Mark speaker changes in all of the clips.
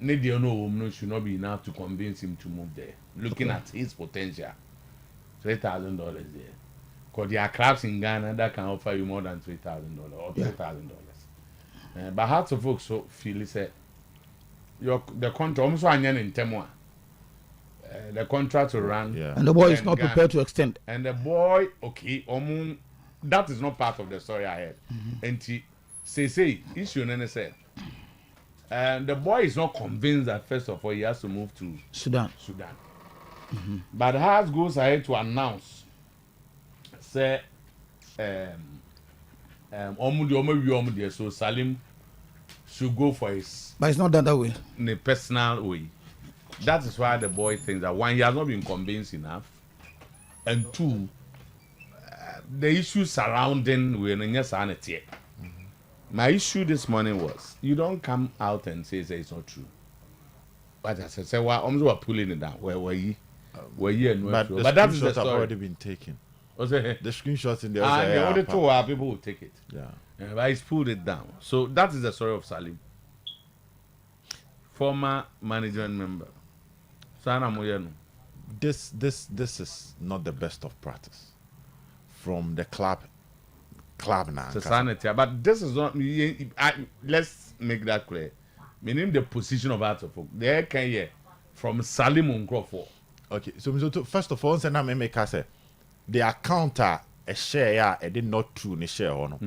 Speaker 1: Nadia no should not be enough to convince him to move there. Looking at his potential, $3,000 there. Because there are clubs in Ghana that can offer you more than $3,000 or $3,000. But Hearts of Oak so feel is the contract almost one year in Temwa. The contract will run,
Speaker 2: and the boy is not prepared to extend.
Speaker 1: And the boy, okay, that is not part of the story I had. And he say issue and say, and the boy is not convinced that first of all he has to move to
Speaker 2: Sudan.
Speaker 1: But the Hearts goes ahead to announce, say, so Salim should go for his.
Speaker 2: But it's not done that way.
Speaker 1: In a personal way. That is why the boy thinks that one, he has not been convinced enough, and two, the issue surrounding sanity. My issue this morning was you don't come out and say it's not true. But I said, well, I'm just pulling it down. Where were you?
Speaker 3: But that is the story. Have already been taken.
Speaker 1: The
Speaker 3: screenshots in there.
Speaker 1: The other two people will take it.
Speaker 3: Yeah.
Speaker 1: But he's pulled it down. So that is the story of Salim, former management member.
Speaker 3: This is not the best of practice from the club now.
Speaker 1: But this is not. Let's make that clear. Meaning the position of Hearts of Oak. They can hear from Salim Uncroft.
Speaker 3: Okay, so first of all, say the account a share it did not true ni share or no.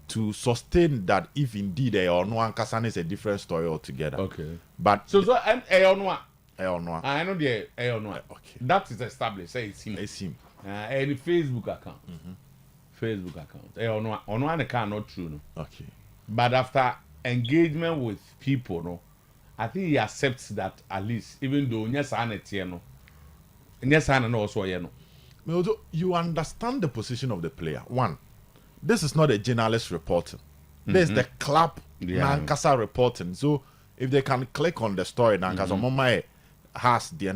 Speaker 3: To sustain that, if indeed or no one is a different story altogether.
Speaker 1: Okay,
Speaker 3: but
Speaker 1: so and I know the
Speaker 3: okay.
Speaker 1: That is established. Say it's him.
Speaker 3: It's him.
Speaker 1: Any Facebook account. Facebook account. On cannot true. No.
Speaker 3: Okay.
Speaker 1: But after engagement with people, no, I think he accepts that at least, even though
Speaker 3: you understand the position of the player. One, this is not a journalist reporting. This is the club Nankasa reporting. So if they can click on the story, Nankasa has the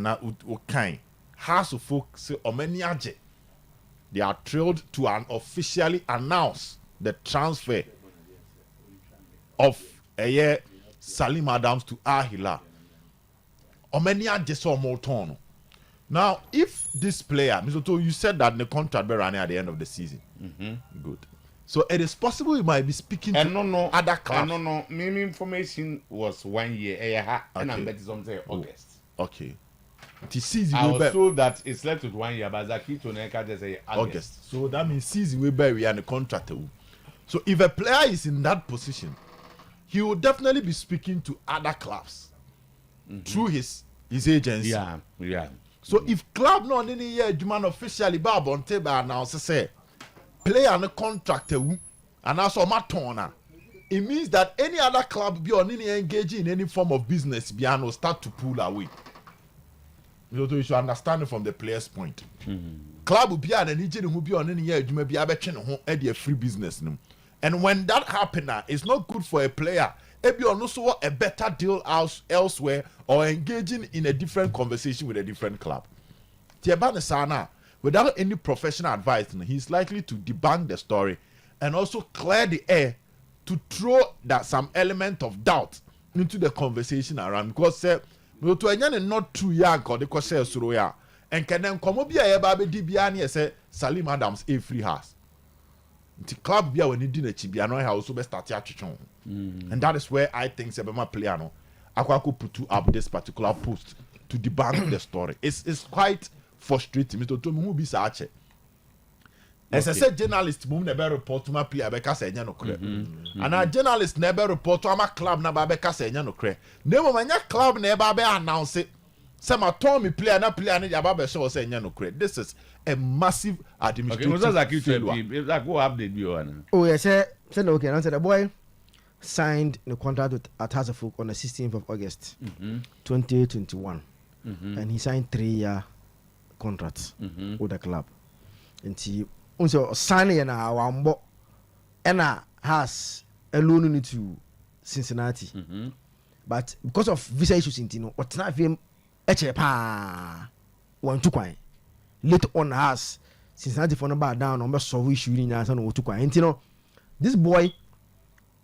Speaker 3: kind has to focus on many. They are thrilled to officially announce the transfer of Salim Adams to Al Hilal. Now, if this player, you said that the contract will run at the end of the season. Good. So it is possible you might be speaking to other clubs.
Speaker 1: No. My information was 1 year. And I'm betting something August.
Speaker 3: Okay.
Speaker 1: I was told that it's left with 1 year, but Zaki to Neka just say August.
Speaker 3: So that means season will be and the contract. So if a player is in that position, he will definitely be speaking to other clubs through his agency.
Speaker 1: Yeah.
Speaker 3: So if club no any year Juman officially Bob on table announce say player and contract and also matona, it means that any other club be on any engaging in any form of business will start to pull away. You should understand it from the player's point. Club will be an engaging who be on any year you may be able to free business. And when that happens, it's not good for a player. If you also a better deal elsewhere or engaging in a different conversation with a different club. Tiabane Sana, without any professional advice, he's likely to debunk the story and also clear the air to throw that some element of doubt into the conversation around. Because not too young or the question suroya and can then come up here baby DBN say Salim Adams a free house. The club be when dinner chibiano also be start chichon. And that is where I think Sebema Pliano Aquaco put up this particular post to debunk the story. It's quite frustrating. Mr. Tomu who be such. As I said, journalists never report to my player because I know cre. And a journalist never report to my club na because I know cre. Never my club never be announce it. Some Tommy player na player na Yababa show say no cre. This is a massive administrative failure.
Speaker 1: Like what update you on?
Speaker 2: Oh yes, said okay. Answer the boy signed the contract with Hearts of Oak on the 16th of August 2021. And he signed 3-year contracts with the club. And he also signed and has a loan to Cincinnati. But because of visa issues in Tino, what's not him one to quite later on has Cincinnati for number down on so issue in as an and you know this boy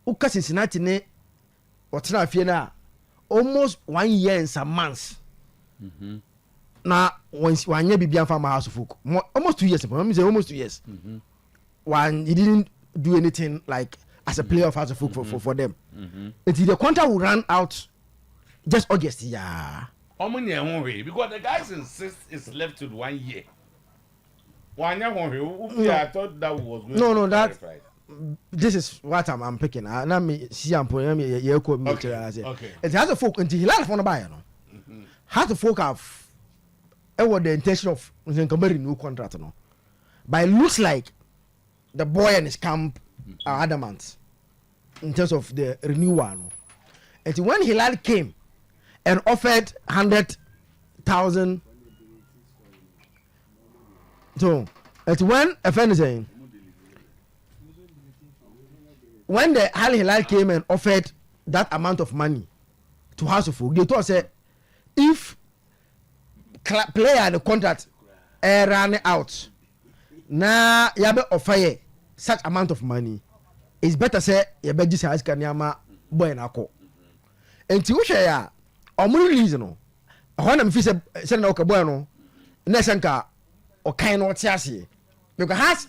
Speaker 2: Uka Cincinnati ne what's not fear almost 1 year and some months. Now, once 1 year be from my house of folk, almost 2 years. Let me say almost 2 years. When he didn't do anything like as a player of house of folk for them. Until the contract will run out just August. Yeah.
Speaker 1: Because the guys insist it's left to 1 year. 1 year, I thought that was going
Speaker 2: no, that. This is what I'm picking. Now me see I'm putting me okay. It has a folk until he left on the buyer. Has the folk have the intention of comparing new contract no. But it looks like the boy and his camp are adamant in terms of the renewal. No. And when Hilal came and offered 100,000, so it's when a friend is saying. When the Al Hilal came and offered that amount of money to House of Folk, they told us if player the contract ran out, now you be offer such amount of money, it's better say you be just ask Kanyama boy na ko. And to share ya, omu release no. When I'm say na okay boy no, na sanka o kind of tiasi because has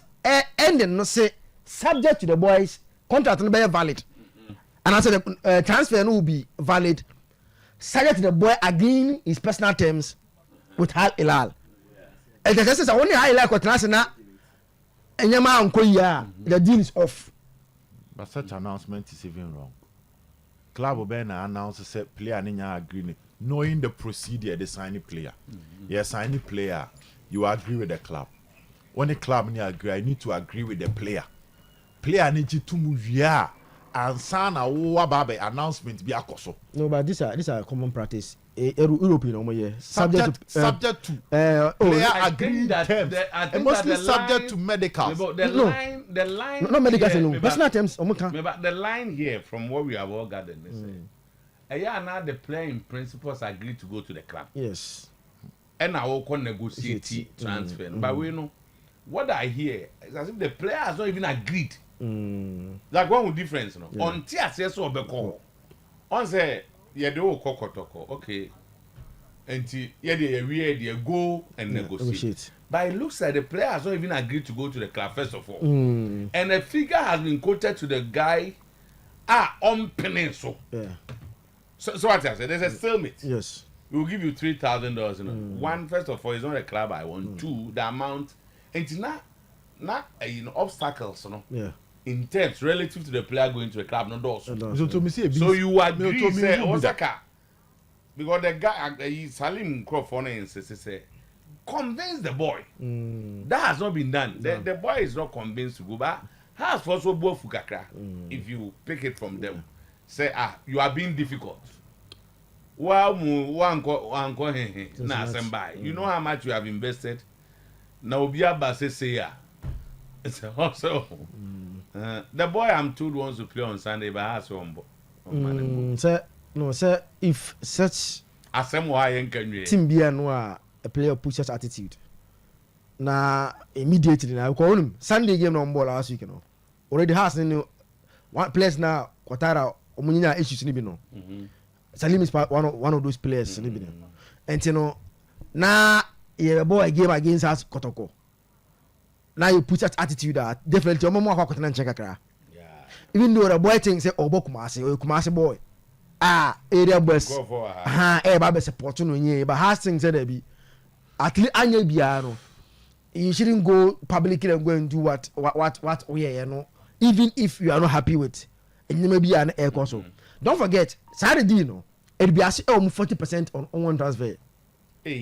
Speaker 2: ending no say subject to the boys. Contract no be valid, and I said the transfer no will be valid subject to the boy agreeing his personal terms with Al Hilal. And the says only Al Hilal contract na enyama anko ya the deal is off.
Speaker 3: But such announcement is even wrong. Club will na announce say player ninya agree knowing the procedure they sign the player. You sign the player, you agree with the club. When the club ninya agree, I need to agree with the player. Player need to move here and sign a wababe announcement be akoso.
Speaker 2: No, but this are common practice. European
Speaker 3: subject to player agree terms. And mostly subject to medicals.
Speaker 1: The line.
Speaker 2: Not medicals alone. Personal terms.
Speaker 1: But the line here, from what we have all gathered, now the player in principles agree to go to the club.
Speaker 2: Yes.
Speaker 1: And I will negotiate transfer. But we know what I hear is as if the player has not even agreed. Like one with difference, no. On tia says so be call. On say ye do kokotoko, okay. And ye go and negotiate. But it looks like the player has not even agreed to go to the club first of all. And a figure has been quoted to the guy on peninsul.
Speaker 2: Yeah.
Speaker 1: So what I said, there's a stalemate.
Speaker 2: Yes.
Speaker 1: We will give you $3,000. One, first of all, it's not a club I want. Two, the amount. And it's not obstacles,
Speaker 2: Yeah.
Speaker 1: In terms relative to the player going to the club, no doors.
Speaker 3: So
Speaker 1: you agree, say Osaka, because the guy, Salim Crawford, say, convince the boy. That has not been done. The boy is not convinced to go back. Has also both Fukakra. If you pick it from them, say, you are being difficult. Well, you know how much you have invested. Now, Biaba say, it's also the boy I'm told wants to play on Sunday, but has one.
Speaker 2: Sir, if such team be a player push such attitude, na immediately now call him Sunday game on ball last week, already has one place now. Quatara Omunina issues no. Salim is one of those players, and now a boy game against us Kotoko. Now you put that attitude that definitely your mama walk and check. Even though the boy thinks say Kumasi boy. Area boys. Everybody support you, but has things that be at least Anya Biano. You shouldn't go publicly and go and do what even if you are not happy with it may be an air console. Don't forget, Saturday, it'll be 40% on one transfer.
Speaker 1: Yeah,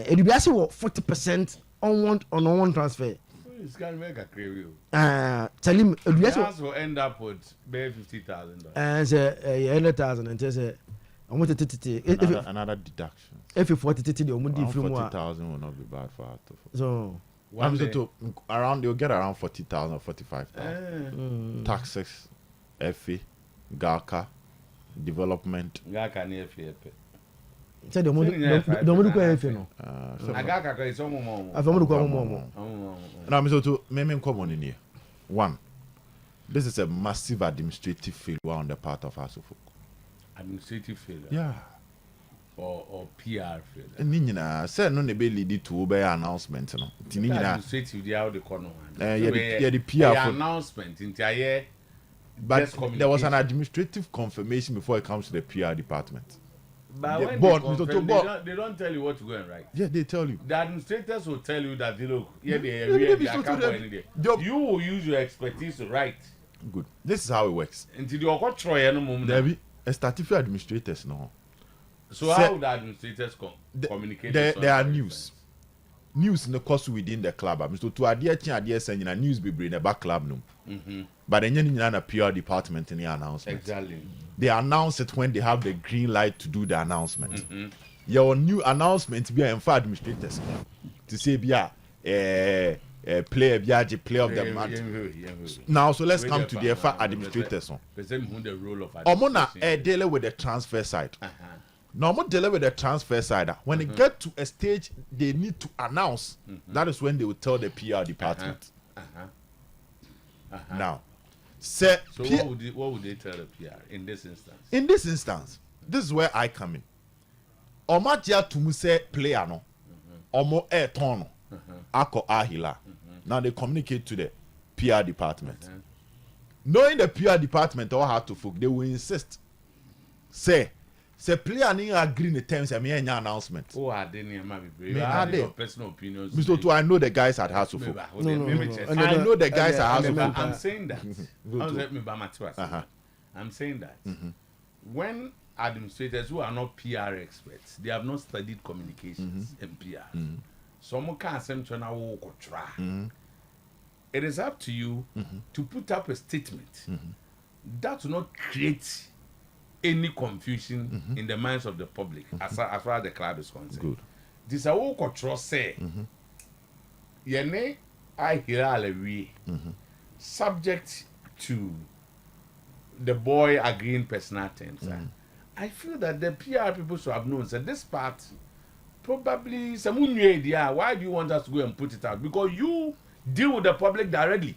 Speaker 2: it'll be 40% on one transfer.
Speaker 1: It's going to make a crave.
Speaker 2: Salim,
Speaker 1: will end up with bare $50,000.
Speaker 2: And say 100,000 and say, I want to take
Speaker 3: another deduction.
Speaker 2: If you 40,000,
Speaker 3: 40,000 will not be bad for us.
Speaker 2: So,
Speaker 3: you'll get around 40,000 or 45,000. Taxes, FE, GACA, development.
Speaker 1: GACA near FE.
Speaker 2: Say the money no.
Speaker 1: GACA is more.
Speaker 3: Now, Mr. To me common in here. One, this is a massive administrative failure on the part of House of Folk.
Speaker 1: administrative failure.
Speaker 3: Yeah.
Speaker 1: Or PR failure.
Speaker 3: Ni nyina say no na be lead to obey announcement no. Ti ni nyina
Speaker 1: administrative dey how they call no one.
Speaker 3: Yeah, the PR for
Speaker 1: announcement into a
Speaker 3: but there was an administrative confirmation before it comes to the PR department.
Speaker 1: But
Speaker 3: The
Speaker 1: when
Speaker 3: board,
Speaker 1: they,
Speaker 3: Mr.
Speaker 1: confirm,
Speaker 3: Tobo-
Speaker 1: they don't tell you what to go and write.
Speaker 3: Yeah, they tell you.
Speaker 1: The administrators will tell you that look,
Speaker 3: Yeah,
Speaker 1: you will use your expertise to write.
Speaker 3: Good. This is how it works.
Speaker 1: Until you got try no moment.
Speaker 3: There be a statutory administrators no.
Speaker 1: So how would the administrators communicate?
Speaker 3: There are news. News in the course within the club. Mr. To adhere to adhere saying news be bring the back club no. But then you a PR department in the announcement.
Speaker 1: Exactly.
Speaker 3: They announce it when they have the green light to do the announcement. Your new announcement be in for administrators to say be a player of the month. Now so let's come to the administrators.
Speaker 1: The role of
Speaker 3: Omona dealing with the transfer side. Now I'm dealing with the transfer side. When they get to a stage they need to announce, that is when they will tell the PR department. Now,
Speaker 1: so what would they tell the PR in this instance?
Speaker 3: In this instance, this is where I come in. Omatia to say player no, omo tono, ako ahila. Now they communicate to the PR department. Knowing the PR department all how to folk, they will insist. Say player ni agree in the terms and me any announcement.
Speaker 1: Oh, I didn't
Speaker 3: your
Speaker 1: personal opinions.
Speaker 3: Mr. To I know the guys at House of Folk.
Speaker 1: I
Speaker 3: know the guys at House of Folk.
Speaker 1: I'm saying that. I'm saying that. When administrators who are not PR experts, they have not studied communications and PR. Some can't try. It is up to you to put up a statement that will not create any confusion in the minds of the public as far as the club is concerned.
Speaker 3: Good.
Speaker 1: This is what trust say. Yene I hear subject to the boy agreeing personal terms. I feel that the PR people should have known that this part probably some idea. Why do you want us to go and put it out? Because you deal with the public directly.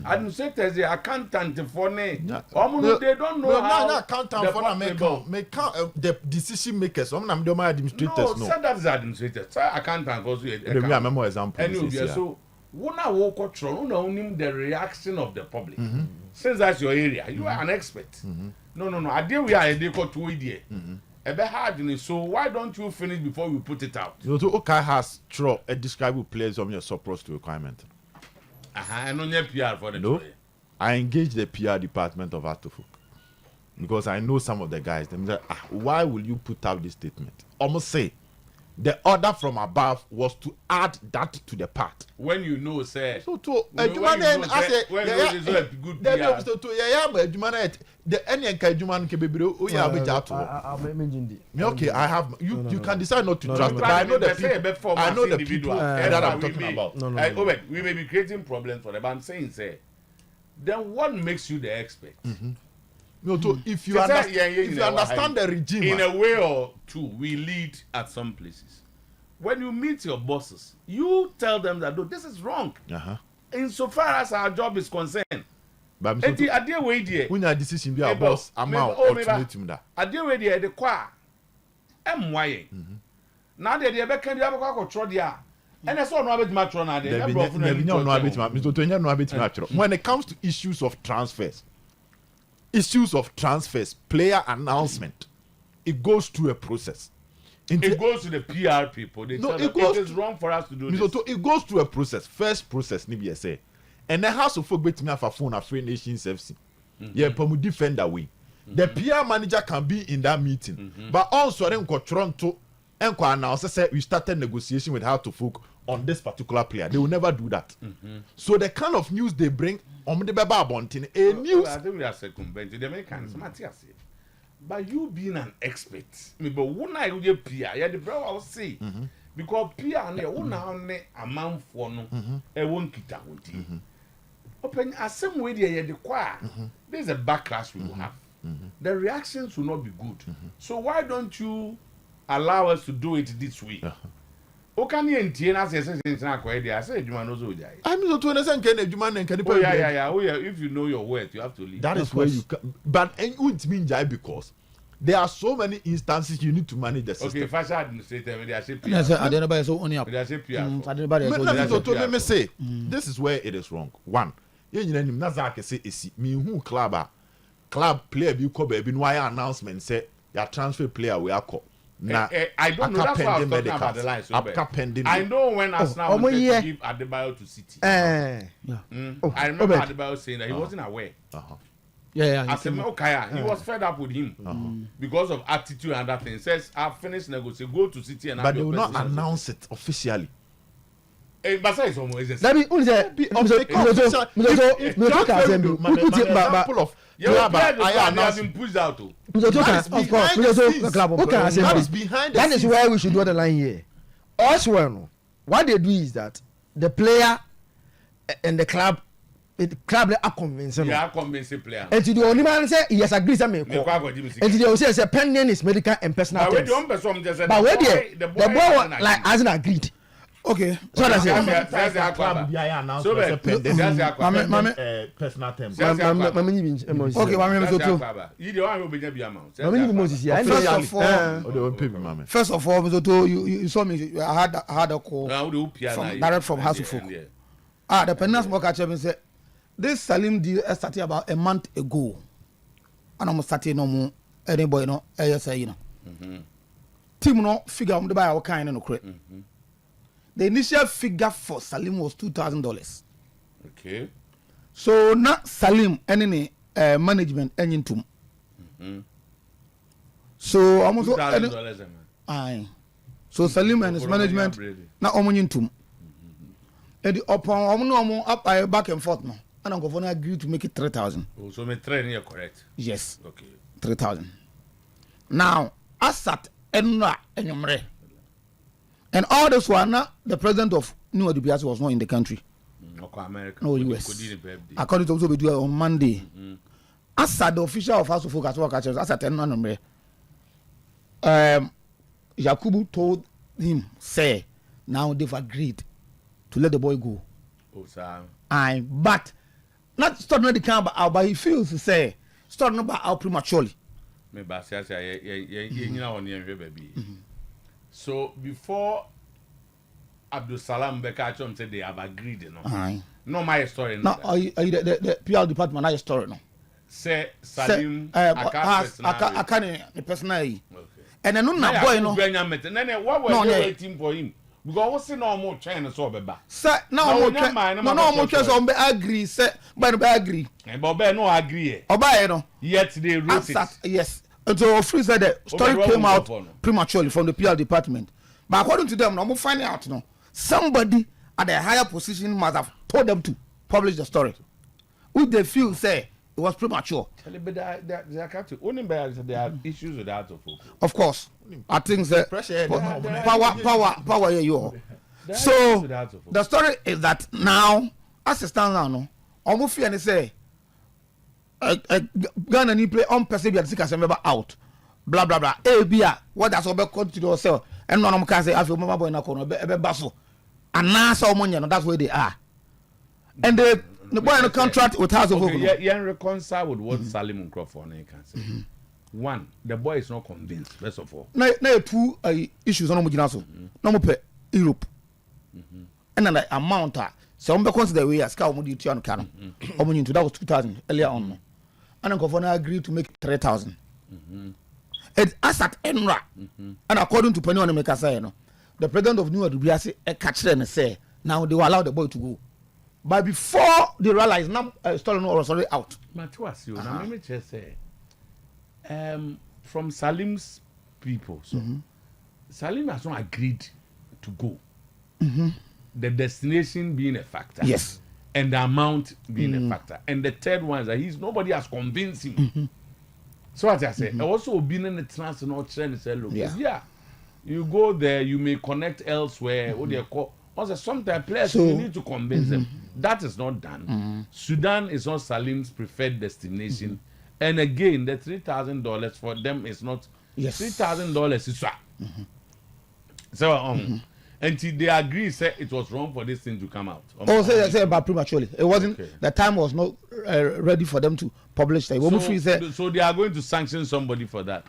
Speaker 1: Administrators, the accountant for they don't know how
Speaker 3: accountant for the decision makers. Some of them administrators.
Speaker 1: No, that's administrators. Say accountant also.
Speaker 3: Remember example.
Speaker 1: Anyway, so when I walk control, the reaction of the public. Since that's your area, you are an expert. No. I deal we are a day called 2 idea. So why don't you finish before we put it out?
Speaker 3: You know, okay has a describable players on your supposed to requirement.
Speaker 1: And on your PR for the
Speaker 3: no, I engage the PR department of Atofuk because I know some of the guys. They say, why will you put out this statement? Almost say the order from above was to add that to the part.
Speaker 1: When you know, say
Speaker 3: so to okay, I have you can decide not to trust, but I know the people. I know the people that I'm talking about.
Speaker 1: We may be creating problems for them, but I'm saying, say, then what makes you the expert?
Speaker 3: No, so if you understand the regime
Speaker 1: in a way or two, we lead at some places. When you meet your bosses, you tell them that no, this is wrong. Insofar as our job is concerned.
Speaker 3: But when your decision be a boss, I'm out ultimatum that.
Speaker 1: I deal with the qua. MY. Now they be can you have a control there. And that's all no bit match on there.
Speaker 3: When it comes to issues of transfers, player announcement, it goes through a process.
Speaker 1: It goes to the PR people. They tell it is wrong for us to do this.
Speaker 3: It goes through a process. First process, Nibia say. And the House of Folk me have a phone of Free Nations FC. Yeah, but defend that way. The PR manager can be in that meeting. But also, then Toronto and announce say we started negotiation with House of Folk on this particular player. They will never do that. So the kind of news they bring on the Baba Bontin, a news.
Speaker 1: I think we are circumventing the Americans. But you being an expert, maybe one I will PR, yeah, the bro I'll say. Because PR ne one a man for no, a one kita won't. Open as some way there, the choir. There's a backlash we will have. The reactions will not be good. So why don't you allow us to do it this way? Can you entier as I said, you are not so.
Speaker 3: I'm not to understand can you man and can
Speaker 1: oh, yeah. If you know your worth, you have to leave.
Speaker 3: That is where you can, but it wouldn't mean jai because There are so many instances you need to manage the system.
Speaker 1: Okay, financial administrator, they are saying
Speaker 4: Yes, I don't know so only up.
Speaker 1: They are saying
Speaker 3: Me say this is where it is wrong. One, you know, Nazak say me who club player be call baby no announcement say your transfer player we are call. Nah,
Speaker 1: I don't know. That's why I was talking about the line. So I know when Arsenal wanted to give Adebayo to City. I remember Adebayo saying that he wasn't aware.
Speaker 4: Yeah.
Speaker 1: I said, okay, he was fed up with him because of attitude and that thing. He says, I've finished negotiating, go to City and
Speaker 3: but they will not announce it officially.
Speaker 1: But say it's almost
Speaker 2: let me only say
Speaker 3: example of club I
Speaker 1: have been pushed out.
Speaker 2: Of course, that is why we should draw the line here. Also, what they do is that the player and the club are convincing.
Speaker 1: They are convincing player.
Speaker 2: And to the only man say he has agreed to me. And to the say say pending is medical and personal. But where the boy like hasn't agreed.
Speaker 4: Okay,
Speaker 2: so that's
Speaker 3: it. Personal terms.
Speaker 4: Okay, first of all, you saw me. I had a call direct from House of Folk. The penance worker actually said this Salim deal started about a month ago, and I'm starting no more. Anybody know? You know. Team no figure on the buy our kind of credit. The initial figure for Salim was $2,000.
Speaker 1: Okay.
Speaker 4: So not Salim any management any to. So almost
Speaker 1: $2,000.
Speaker 4: Aye. So Salim and his management not almost to. And the upon up back and forth now. And I'm going to agree to make it 3,000.
Speaker 1: Oh, so my train here correct.
Speaker 4: Yes.
Speaker 1: Okay.
Speaker 4: 3,000. Now, Asat Enra Enyomre. And all this one, the president of New Odibiasi was not in the country.
Speaker 1: America.
Speaker 4: No, US. According to what we do on Monday. Asad, the official of House of Folk, Asat Enra Yakubu told him, say, now they've agreed to let the boy go.
Speaker 1: Oh, sir.
Speaker 4: But not starting the camp out, but he feels to say, starting about out prematurely.
Speaker 1: So before Abdul Salam Bekachom said they have agreed, you know. No, my story.
Speaker 4: No, the PR department, my story, no.
Speaker 1: Say Salim, I
Speaker 4: can't the personal. Okay. And then
Speaker 1: no boy, no. Then what were you waiting for him? Because what's the normal China so bad? Sir, no
Speaker 4: more chance on be agree, sir, but be agree.
Speaker 1: And Bob no agree.
Speaker 4: Oba no.
Speaker 1: Yet they wrote it.
Speaker 4: Yes. And so Free said the story came out prematurely from the PR department. But according to them, no finding out no. Somebody at a higher position must have told them to publish the story. Which they feel say it was premature.
Speaker 1: But there are issues with that.
Speaker 4: Of course. I think that power here you are. So the story is that now, as it stands now, no, almost fear and say Ghana ni play on person be at out. Blah blah blah. Bia what that's all continue yourself. And no one can say I feel mama boy na kono be basso. And now so money no that's where they are. And the boy in the contract with House of Folk.
Speaker 1: Yeah, reconcile with what Salim Crawford can say. One, the boy is not convinced, first of all.
Speaker 4: Now two issues on Mujinaso. No more Europe. And then the amount so I'm consider the way as cow mudi to Kano. That was 2,000 earlier on. And then Governor agreed to make 3,000. It's Asat Enra. And according to Penny on the Mekasa, the president of New Odibiasi catch them and say, now they will allow the boy to go. But before they realize now stolen was already out.
Speaker 1: Matuas, you let me just say. From Salim's people, so Salim has not agreed to go. The destination being a factor,
Speaker 4: yes,
Speaker 1: and the amount being a factor, and the third one is that nobody has convinced him. So as I say, also being in the transnational trend, say, look, yeah, you go there, you may connect elsewhere. What do you call? Also, sometimes players you need to convince them. That is not done. Sudan is not Salim's preferred destination. And again, the $3,000 for them is not $3,000 is so until they agree, say it was wrong for this thing to come out.
Speaker 4: Say about prematurely. It wasn't. Okay. The time was not ready for them to publish that.
Speaker 1: So they are going to sanction somebody for that.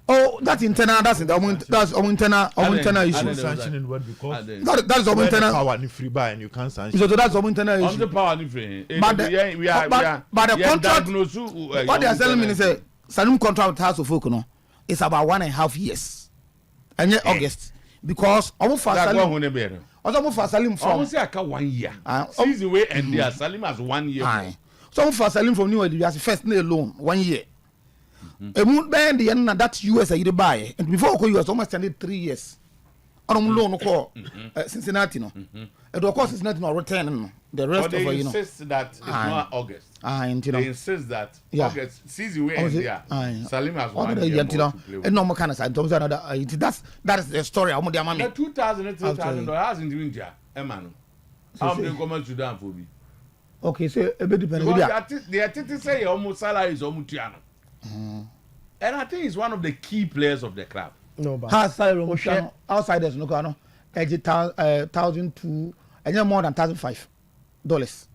Speaker 4: Oh, that's internal. That's internal issue.
Speaker 3: Sanctioning what because
Speaker 4: That's our internal
Speaker 3: power ni free buy and you can't sanction.
Speaker 4: So that's our internal
Speaker 1: On the
Speaker 4: issue.
Speaker 1: power different.
Speaker 4: But the contract, what they are telling me is a Salim contract with House of Folk, no, it's about 1.5 years, and yet August because almost for Salim. Also, for Salim from.
Speaker 1: I say I can 1 year. Season way and there Salim has 1 year.
Speaker 4: So for Salim from New York, as first name loan 1 year. A moon band the end that US you buy, and before you was almost 3 years. I don't loan call Cincinnati, no. And of course, it's not no return. The rest
Speaker 1: But
Speaker 4: of
Speaker 1: they
Speaker 4: you know.
Speaker 1: insist that it's not August.
Speaker 4: And you know.
Speaker 1: They insist that
Speaker 4: Yeah.
Speaker 1: August season way and there Salim has 1
Speaker 4: the
Speaker 1: year.
Speaker 4: and no more kind of side. That is the story. I'm the
Speaker 1: The 2,000 $3,000 hasn't even India. Emmanuel. How many come Sudan for me?
Speaker 4: Okay, so a bit depends.
Speaker 1: They are say almost salary is almost Tiano. And I think he's one of the key players of the club.
Speaker 2: No, but
Speaker 4: Has salary outsiders no no. 1,002 and more than $1,005.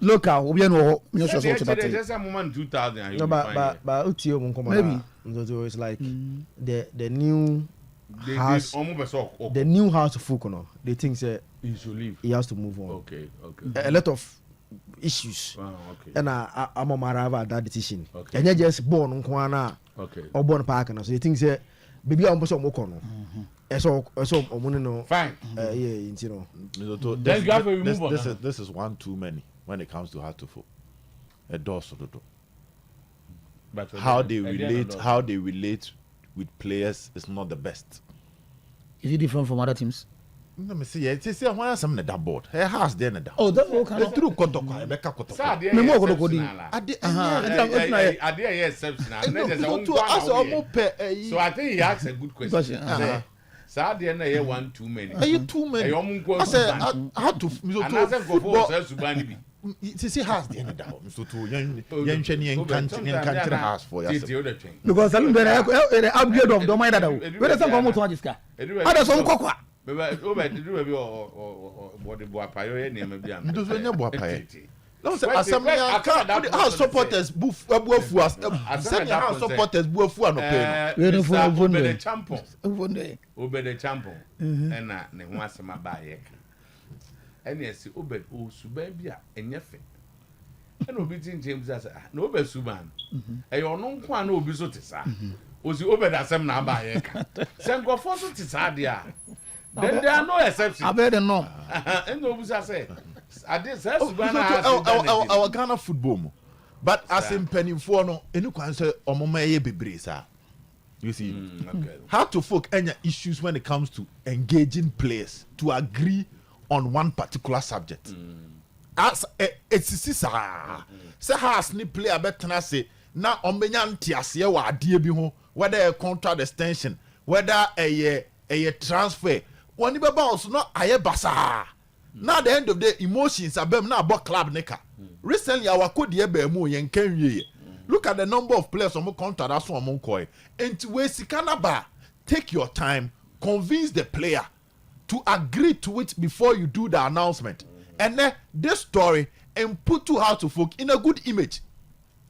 Speaker 4: Local, we know
Speaker 1: There's a moment 2,000.
Speaker 2: no, but Utio
Speaker 4: Maybe.
Speaker 2: So it's like the new house,
Speaker 1: the
Speaker 2: the new house of Fukuno. They think say
Speaker 1: he should leave.
Speaker 2: he has to move on.
Speaker 1: Okay.
Speaker 2: A lot of issues.
Speaker 1: Okay.
Speaker 2: And I'm a marava that decision.
Speaker 1: Okay.
Speaker 2: And you just born on
Speaker 1: Okay.
Speaker 2: or born park and so you think say baby I'm person mokono. So no.
Speaker 1: Fine.
Speaker 2: Yeah, you know.
Speaker 1: Then you have to remove on.
Speaker 3: This is one too many when it comes to how to folk. A door so do.
Speaker 1: But
Speaker 3: How they relate with players is not the best.
Speaker 4: Is it different from other teams?
Speaker 3: Let me see. It's say when some that board. Her house there na.
Speaker 4: Oh, that's all kind
Speaker 3: The
Speaker 4: of.
Speaker 3: true koto Rebecca koto.
Speaker 4: Me mo go go di.
Speaker 1: So I think he asks a good question. Sadia na ye one too many.
Speaker 3: Are you too many? I said how to football. See house there na da. So to yen country house for yourself.
Speaker 4: Because Salim the upgrade of the mind that we dey say come to Ajiska. Ada so nkokwa.
Speaker 3: No, say assembly house supporters buafu assembly house supporters buafu anopay
Speaker 4: We no for
Speaker 1: Obede champion.
Speaker 4: Vonde.
Speaker 1: Obede champion. Ena ne ho asema ba ye ka. Ena esi Obed o suban bia enye fe. Ena obi tin James asa na Obed suban. E yo no nko ana obi so tesa. Osi Obed asem na ba ye ka. Senkofo so tesa dia. Then there are no exceptions.
Speaker 4: I bet the norm.
Speaker 1: And obi say
Speaker 3: our Ghana football but as in pennyfo no enu kwan say omoma ye bebre sa you see how to folk any issues when it comes to engaging players to agree on one particular subject as it's say has ni player betena say na ombenya ntiase wa ade bi ho whether a contract extension whether a transfer woni be bounce no aye basa. Now at the end of the day, emotions are now about club neka. Recently, our code here be more yen can look at the number of players on my contract. That's what I'm going. And to where Sikanaba, take your time, convince the player to agree to it before you do the announcement. And then this story and put to how to folk in a good image.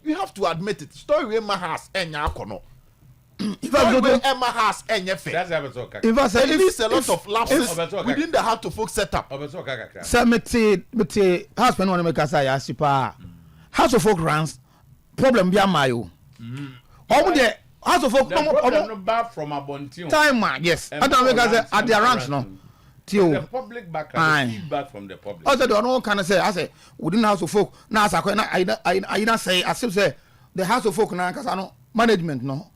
Speaker 3: You have to admit it. Story where my house and yakono. If I go to Emma has any effect,
Speaker 4: If I say
Speaker 3: it is a lot of lapses within the how to folk setup.
Speaker 4: Say me husband want to make us say asipa. House of folk runs problem be amayo. The House of folk
Speaker 1: no back from Abontion.
Speaker 4: time man, yes. I don't make us say at their ranks no.
Speaker 1: The public back feedback from the public.
Speaker 4: Also don't know kind of say I say within House of folk now I not say I still say the House of folk now cuz I know management no.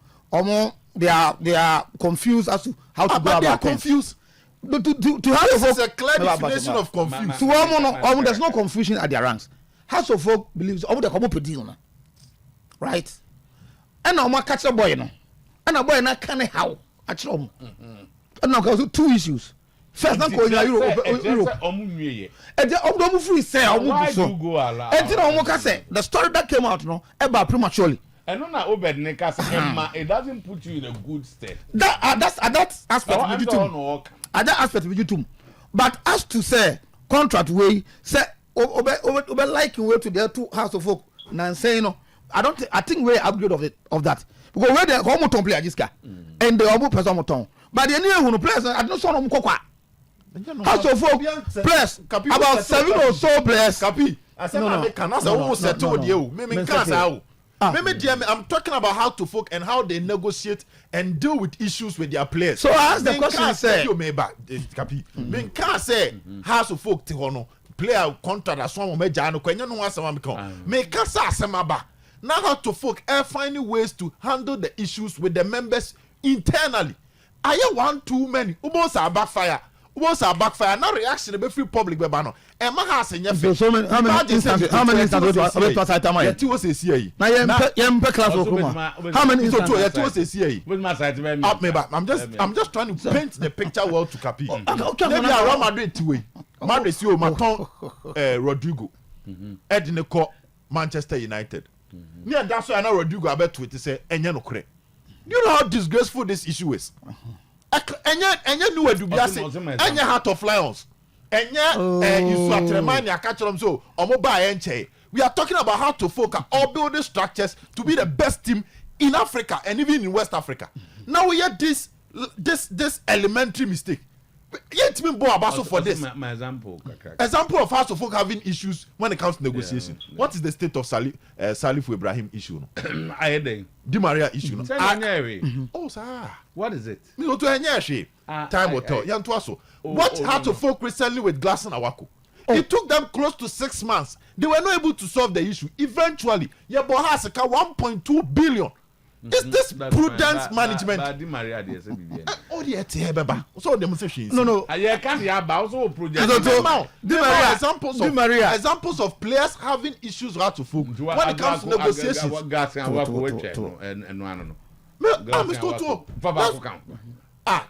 Speaker 4: They are confused as to how to go about
Speaker 3: they are
Speaker 4: things.
Speaker 3: confused.
Speaker 4: To House of
Speaker 3: This is a
Speaker 4: folk,
Speaker 3: clear definition of confused.
Speaker 4: to there's no confusion at their ranks. House of folk believes the couple deal, right? And now catch a boy no, and a boy na can how actually. And now cause two issues. First, not going to Europe. And the free say
Speaker 1: why do go allow?
Speaker 4: And the story that came out no about prematurely.
Speaker 1: And on Obed Nekas, it doesn't put you in a good state.
Speaker 4: That aspect of you that aspect of you but as to say contract way say like way to the two House of folk now saying no I think way upgrade of that because where they come to play Ajiska and the obu person ton but the new who players I don't saw no kokwa house of folk players about 7 or so players
Speaker 3: Kapi asema can as who settle the you me can say I'm talking about how to folk and how they negotiate and deal with issues with their players.
Speaker 4: So I ask the question say
Speaker 3: you me back Kapi me can say house of folk te hono player contract as one me ja no kwanya no asema me kan me can say asema ba now how to folk finding ways to handle the issues with the members internally. Are you one too many almost a backfire now reaction be free public be ba no e ma ha asenye fe
Speaker 4: so many how many instances to Sometymer
Speaker 3: yet was a CI
Speaker 4: na yem pe class okuma how many instances
Speaker 3: yet was a CI
Speaker 1: with my side
Speaker 3: I'm just trying to paint the picture well to Kapi
Speaker 4: okay
Speaker 3: maybe around Madrid way Madrid see o Maton Rodrigo Edine ko Manchester United me and that's why now Rodrigo about tweet say enye no kure. Do you know how disgraceful this issue is? Enye nu edubiase enye Heart of Lions enye you so atremani akachrom so omo ba enche. We are talking about how to focus or building structures to be the best team in Africa and even in West Africa. Now we have this elementary mistake. Yet me bo abaso for this.
Speaker 1: My example
Speaker 3: of how to folk having issues when it comes to negotiation. Yeah. What is the state of Salif Ibrahim issue? No?
Speaker 1: I had
Speaker 3: Di Maria issue. No?
Speaker 1: Oh, sir. What is it?
Speaker 3: Me go to Enyashi. Time will tell. Yan twaso. What had to folk recently with Glass and Awako? It took them close to 6 months. They were not able to solve the issue. Eventually, Yabo has 1.2 billion. Is this prudent management? Oh, yeah, so demonstrations.
Speaker 4: No.
Speaker 1: I can't have also project.
Speaker 3: Examples of players having issues how to folk when it comes to negotiations.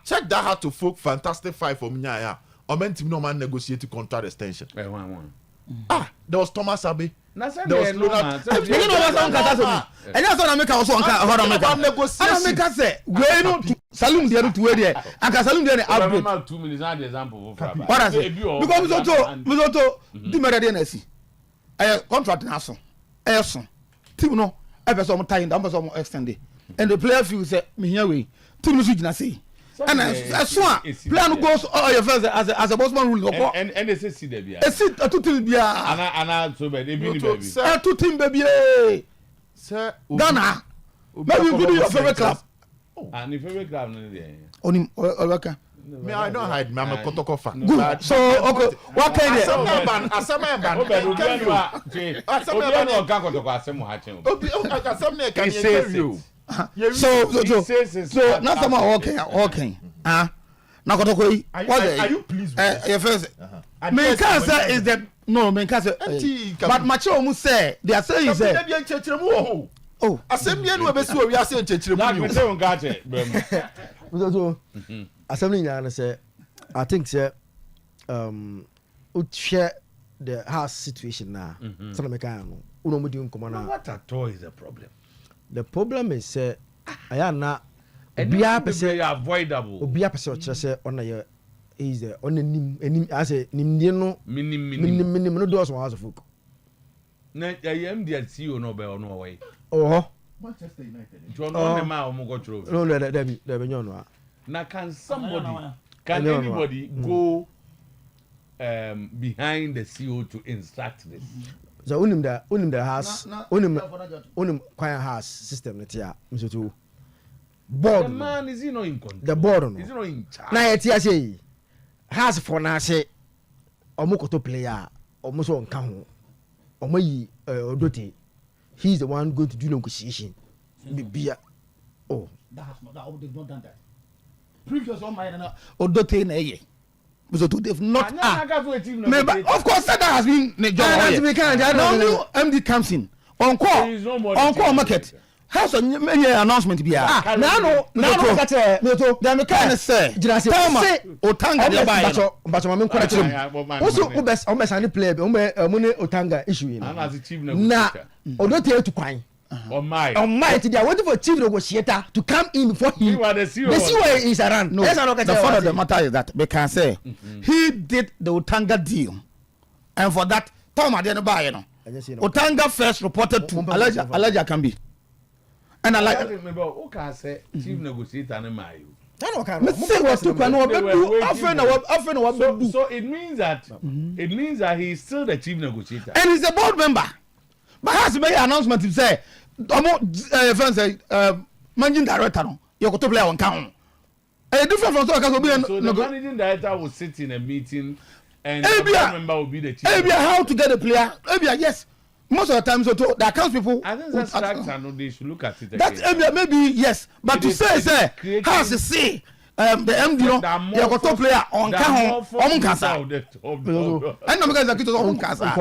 Speaker 3: Check that how to folk fantastic fight for me. I meant no man negotiate contract extension. There was Thomas Abe. There was Leonard.
Speaker 4: You know what I'm saying? And that's what I make also on negotiation. Say, we no Salim there to where there. And Salim there upgrade.
Speaker 1: 2 minutes and example.
Speaker 4: What I say? Because we also Di Maria dey na si. Contract na so. So. Team no, e person mo tie down, person mo extend. And the player feel say me here we. Team no switch na say. And as plan goes your first as a bossman rule
Speaker 1: and they see there be
Speaker 4: a sit two team be
Speaker 1: and so baby
Speaker 4: two team baby
Speaker 3: sir
Speaker 4: Ghana maybe you do your favorite club
Speaker 1: and your favorite club no there
Speaker 4: onim olaka
Speaker 3: me I don't hide me I'm a Kotoko fan
Speaker 4: good so okay what kind of
Speaker 3: asema ban
Speaker 1: obi no ka Kotoko asem ha chen
Speaker 3: asema can you
Speaker 4: so not some okay na Kotoko yi
Speaker 3: are you pleased with
Speaker 4: your first me can say is that no me can say but macho mu say they are saying say oh
Speaker 3: asemi enu ebesi o wi ase nchechire mu
Speaker 1: you say on ga che
Speaker 2: so assembly na say I think say share the house situation now so na me kan no uno mu di nkomo na
Speaker 1: what at all is the problem.
Speaker 2: The problem is aya na
Speaker 1: obia pese avoidable
Speaker 2: obia pese o kire say ona ye is the on nim as nimdie no minim no do so house of folk
Speaker 1: na am the CEO no be ono way
Speaker 3: Manchester United
Speaker 1: jo no me ma o mo go throw
Speaker 2: no there be no
Speaker 1: na can anybody go behind the CEO to instruct this
Speaker 2: so unim the house unim choir house system net ya msoto board
Speaker 1: the man is he not in control
Speaker 2: the board
Speaker 1: is he not in charge
Speaker 2: na yet ya say house for na say omokoto player omoso onka ho omayi odote he is the one going to do negotiation bibia
Speaker 4: that they've not done that previous one my odote na ye so they've not of course that has been the job now MD comes in on call market house many announcement be now no them can say Otanga dey buy
Speaker 2: but my men correct also best any player money Otanga issue na odote to kwan
Speaker 1: on my
Speaker 2: they are waiting for chief negotiator to come in before him. The CEO is around.
Speaker 4: No, the fact of the matter is that they can say he did the Otanga deal, and for that Tom didn't buy. Otanga first reported to Alaja Kambi, And I like.
Speaker 1: Remember, okay, say chief negotiator and my.
Speaker 4: Say what to can
Speaker 1: So it means that he's still the chief negotiator.
Speaker 4: And he's a board member. But has to make an announcement to say, friends say, managing director, you're going to play on count. Different from
Speaker 1: so the managing director will sit in a meeting and the board member will be the chief.
Speaker 4: How to get a player? Yes. Most of the time, so the accounts people.
Speaker 1: I think that's facts. They should look at it.
Speaker 4: That maybe yes, but to say how to say the MD you got to player on Kasa. And no guys are on Kasa.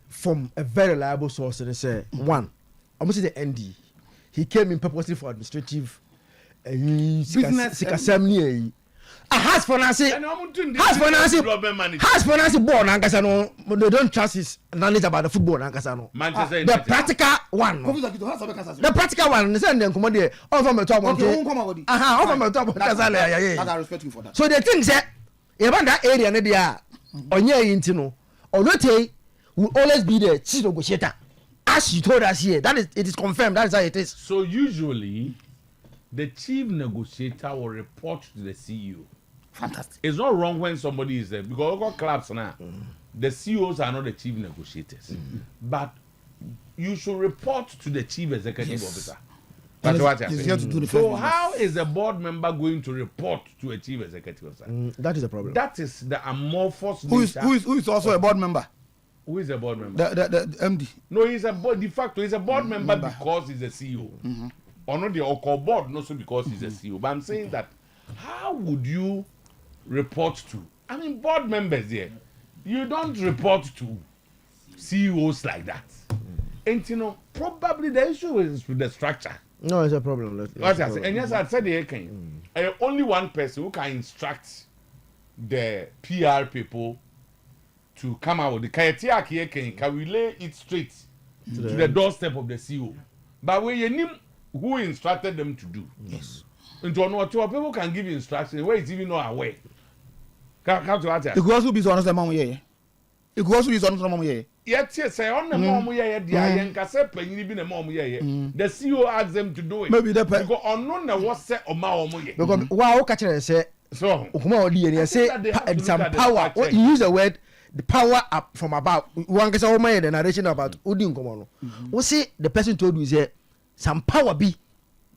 Speaker 2: From a very reliable source, they say one, almost the ND. He came in purposely for administrative business assembly. Has financing board and they don't trust his knowledge about the football and Casano. The practical one. The practical one, the same come there. All from the top one. All from the top of I respect you for that. So the thing that even that area Nadia on your intino or not will always be the chief negotiator. As you told us here, that is it is confirmed, that is how it is.
Speaker 1: So usually the chief negotiator will report to the CEO.
Speaker 4: Fantastic.
Speaker 1: It's not wrong when somebody is there because all clubs now, the CEOs are not the chief negotiators, but you should report to the chief executive officer. That's what I'm saying. So how is a board member going to report to a chief executive officer?
Speaker 2: That is the problem.
Speaker 1: That is the amorphous.
Speaker 4: Who is also a board member?
Speaker 1: Who is a board member?
Speaker 4: The MD.
Speaker 1: No, he's a board. De facto, he's a board member because he's a CEO. Or not the Oko board, not so because he's a CEO. But I'm saying that how would you report to? I mean, board members here. You don't report to CEOs like that. And you know, probably the issue is with the structure.
Speaker 2: No, it's a problem.
Speaker 1: What I say, and yes, I said the only one person who can instruct the PR people to come out with the Kayatiaki can relay it straight to the doorstep of the CEO. But when you name who instructed them to do,
Speaker 4: yes,
Speaker 1: and to know people can give instructions where it's even not aware. Come to that.
Speaker 4: It could also be so honest, mom. Yeah, it could also be so honest, mom. Yeah.
Speaker 1: Yet, yes, I on the mom. Yeah, the young cassette penny even a mom. Yeah, the CEO asked them to do it.
Speaker 4: Maybe the
Speaker 1: because unknown the was set on my
Speaker 2: because wow, catch it say so. Ukuma say some power. What you use the word. The power up from above. One gets all my narration about Udin Komono. We say the person told you say some power be.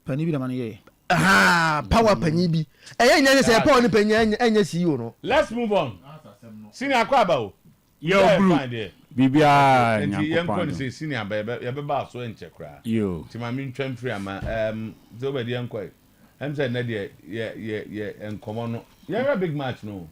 Speaker 4: Penny be the money.
Speaker 2: Power penny be. And say a power penny and see you know.
Speaker 1: Let's move on. Senior Kwabao.
Speaker 5: Yo, Bibia,
Speaker 1: young say senior baby, Yabba so in check.
Speaker 5: Yo,
Speaker 1: to my mean trend free, Zoba the unquay. I'm saying, yeah, and Komono. You're a big match, no.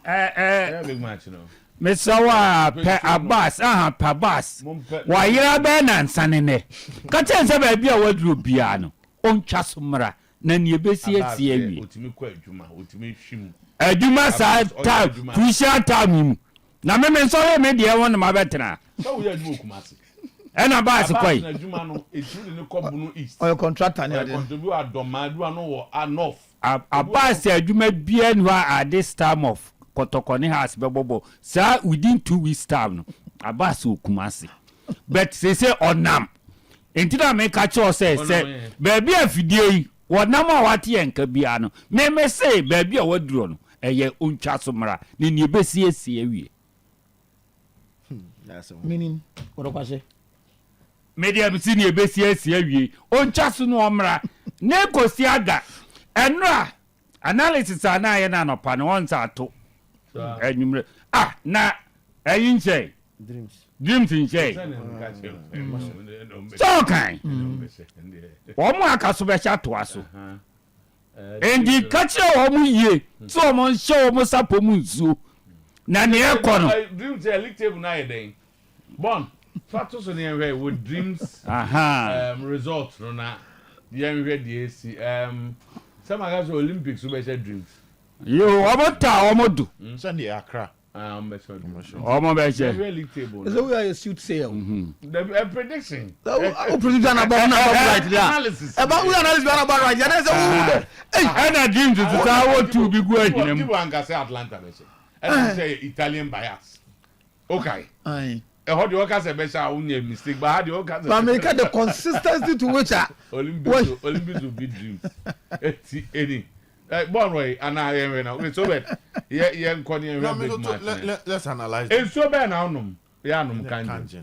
Speaker 1: Big match, no.
Speaker 5: Mesawa pe Abbas pe Abbas wa yira be na nsanene ka chen se ba bia wadru bia no ontwa somra na ne besi ati awie
Speaker 1: otimi kwa adwuma otimi hwim
Speaker 5: adwuma sa ta crucial time mu na me so me de won ma betena
Speaker 1: so we adwuma kumase
Speaker 5: ena Abbas kwai
Speaker 1: adwuma no eturu ne kobu no east
Speaker 4: oil contractor ne
Speaker 1: ade contribute adoma adwuma no wo north
Speaker 5: Abbas adwuma bia no at this time of Kotokoni has bebobo sa within 2 weeks time no Abbas okumase but say onam entira me ka cho say baby afidie yi wonam a wate enka bia no me say baby a waduro no eye ontwa somra ne ne besi esi awie
Speaker 2: that's all
Speaker 4: meaning what do I say
Speaker 5: media bisi ne besi esi awie ontwa so no omra ne kosi aga enra analysis ana ye na no pa no onza ato na ayinche dreams in che so kan omo akaso be sha to aso endi kache omo ye so omo show omo sapo mu nzu na ne ekono
Speaker 1: dreams elite table na yeden bon fato so ne enwe with dreams results no na the enwe the AC some against Olympics we say dreams
Speaker 5: yo omo do
Speaker 3: Sunday Accra
Speaker 5: omo be say
Speaker 1: elite table
Speaker 4: so we are suit sale
Speaker 1: the prediction
Speaker 4: prediction about right there
Speaker 1: analysis
Speaker 4: about we analysis about right there say
Speaker 5: and a dream to say what to be go aginem
Speaker 1: people can say Atlanta be say and say Italian bias okay how the workers a better only mistake, but how the workers.
Speaker 4: But America the consistency to which
Speaker 1: Olympics will be dreams. Any. Born way, and I am now. So bad. Yeah,
Speaker 3: let's analyze.
Speaker 1: It's so bad now. Yeah, no, can't.